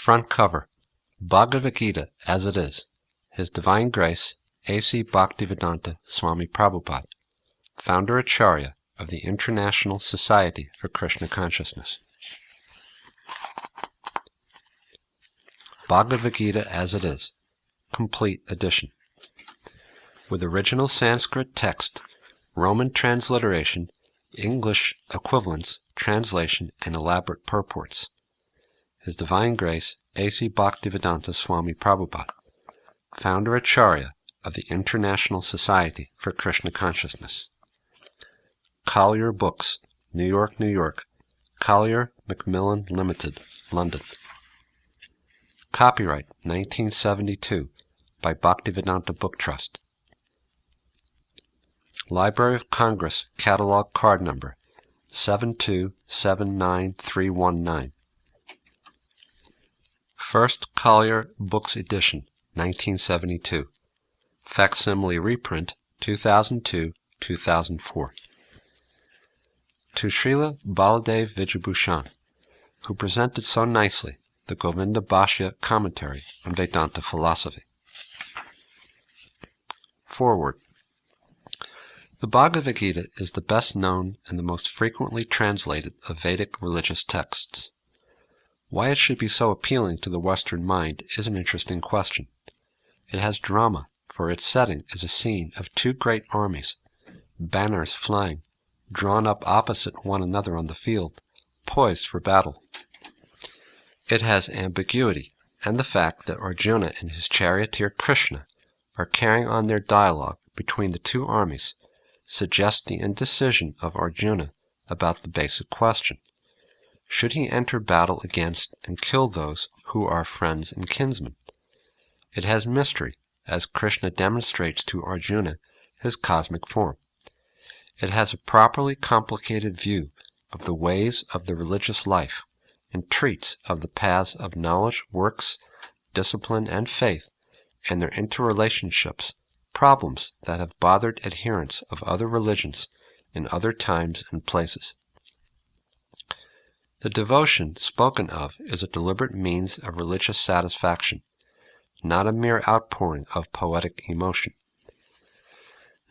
Front cover, Bhagavad-gītā As It Is, His Divine Grace, A.C. Bhaktivedanta Swami Prabhupada, Founder Acharya of the International Society for Krishna Consciousness. Bhagavad-gītā As It Is, Complete Edition. With original Sanskrit text, Roman transliteration, English equivalents, translation, and elaborate purports. His Divine Grace, A.C. Bhaktivedanta Swami Prabhupada, Founder Acharya of the International Society for Krishna Consciousness. Collier Books, New York, New York. Collier, Macmillan Limited, London. Copyright 1972 by Bhaktivedanta Book Trust. Library of Congress Catalog Card Number 7279319. First Collier Books Edition, 1972. Facsimile reprint, 2002-2004. To Śrīla Baladev Vijayabhushan, who presented so nicely the Govinda Bhashya commentary on Vedanta philosophy. Foreword. The Bhagavad-gītā is the best known and the most frequently translated of Vedic religious texts. Why it should be so appealing to the Western mind is an interesting question. It has drama, for its setting is a scene of two great armies, banners flying, drawn up opposite one another on the field, poised for battle. It has ambiguity, and the fact that Arjuna and his charioteer Krishna are carrying on their dialogue between the two armies suggests the indecision of Arjuna about the basic question. Should he enter battle against and kill those who are friends and kinsmen? It has mystery, as Krishna demonstrates to Arjuna his cosmic form. It has a properly complicated view of the ways of the religious life, and treats of the paths of knowledge, works, discipline, and faith, and their interrelationships, problems that have bothered adherents of other religions in other times and places. The devotion spoken of is a deliberate means of religious satisfaction, not a mere outpouring of poetic emotion.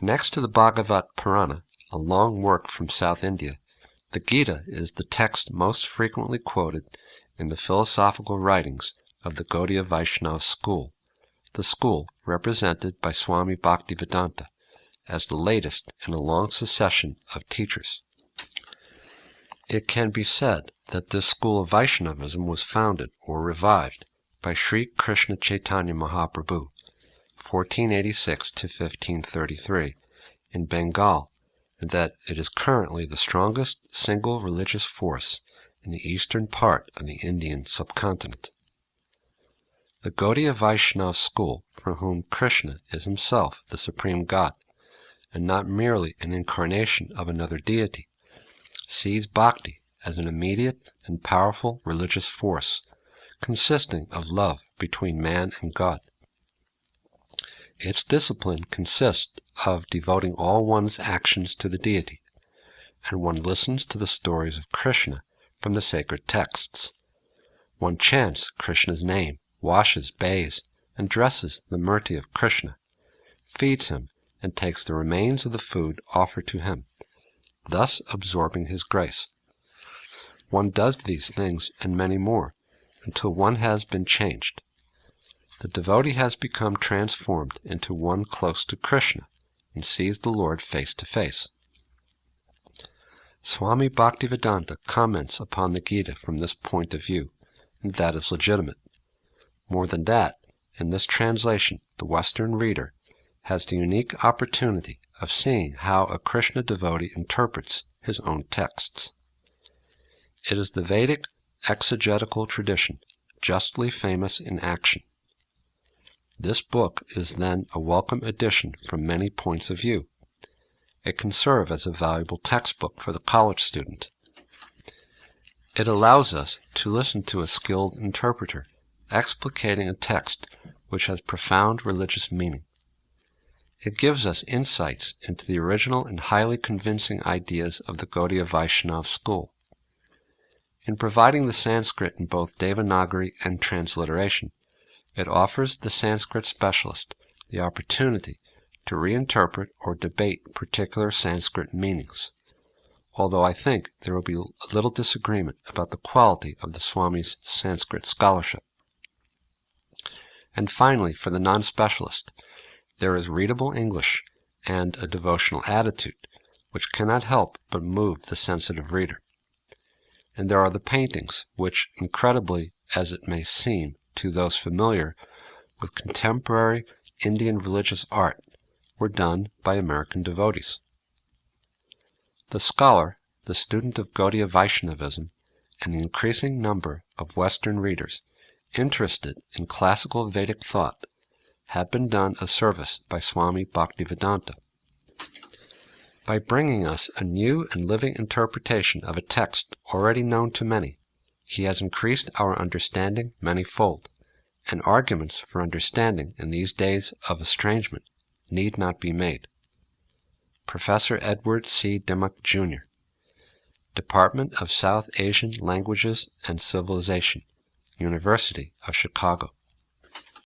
Next to the Bhagavad Purana, a long work from South India, the Gita is the text most frequently quoted in the philosophical writings of the Gaudiya Vaishnava school, the school represented by Swami Bhaktivedanta as the latest in a long succession of teachers. It can be said that this school of Vaishnavism was founded or revived by Sri Krishna Chaitanya Mahaprabhu, 1486 to 1533, in Bengal, and that it is currently the strongest single religious force in the eastern part of the Indian subcontinent. The Gaudiya Vaishnava school, for whom Krishna is himself the supreme God, and not merely an incarnation of another deity, sees bhakti as an immediate and powerful religious force, consisting of love between man and God. Its discipline consists of devoting all one's actions to the deity, and one listens to the stories of Krishna from the sacred texts. One chants Krishna's name, washes, bathes, and dresses the murti of Krishna, feeds him, and takes the remains of the food offered to him, thus absorbing his grace. One does these things and many more, until one has been changed. The devotee has become transformed into one close to Krishna, and sees the Lord face to face. Swami Bhaktivedanta comments upon the Gita from this point of view, and that is legitimate. More than that, in this translation, the Western reader has the unique opportunity of seeing how a Krishna devotee interprets his own texts. It is the Vedic exegetical tradition, justly famous in action. This book is then a welcome addition from many points of view. It can serve as a valuable textbook for the college student. It allows us to listen to a skilled interpreter explicating a text which has profound religious meaning. It gives us insights into the original and highly convincing ideas of the Gaudiya Vaishnava school. In providing the Sanskrit in both Devanagari and transliteration, it offers the Sanskrit specialist the opportunity to reinterpret or debate particular Sanskrit meanings, although I think there will be little disagreement about the quality of the Swami's Sanskrit scholarship. And finally, for the non-specialist, there is readable English and a devotional attitude, which cannot help but move the sensitive reader. And there are the paintings, which, incredibly as it may seem to those familiar with contemporary Indian religious art, were done by American devotees. The scholar, the student of Gaudiya Vaishnavism, and the increasing number of Western readers interested in classical Vedic thought have been done a service by Swami Bhaktivedanta. By bringing us a new and living interpretation of a text already known to many, he has increased our understanding many-fold, and arguments for understanding in these days of estrangement need not be made. Professor Edward C. Dimmock, Jr., Department of South Asian Languages and Civilization, University of Chicago.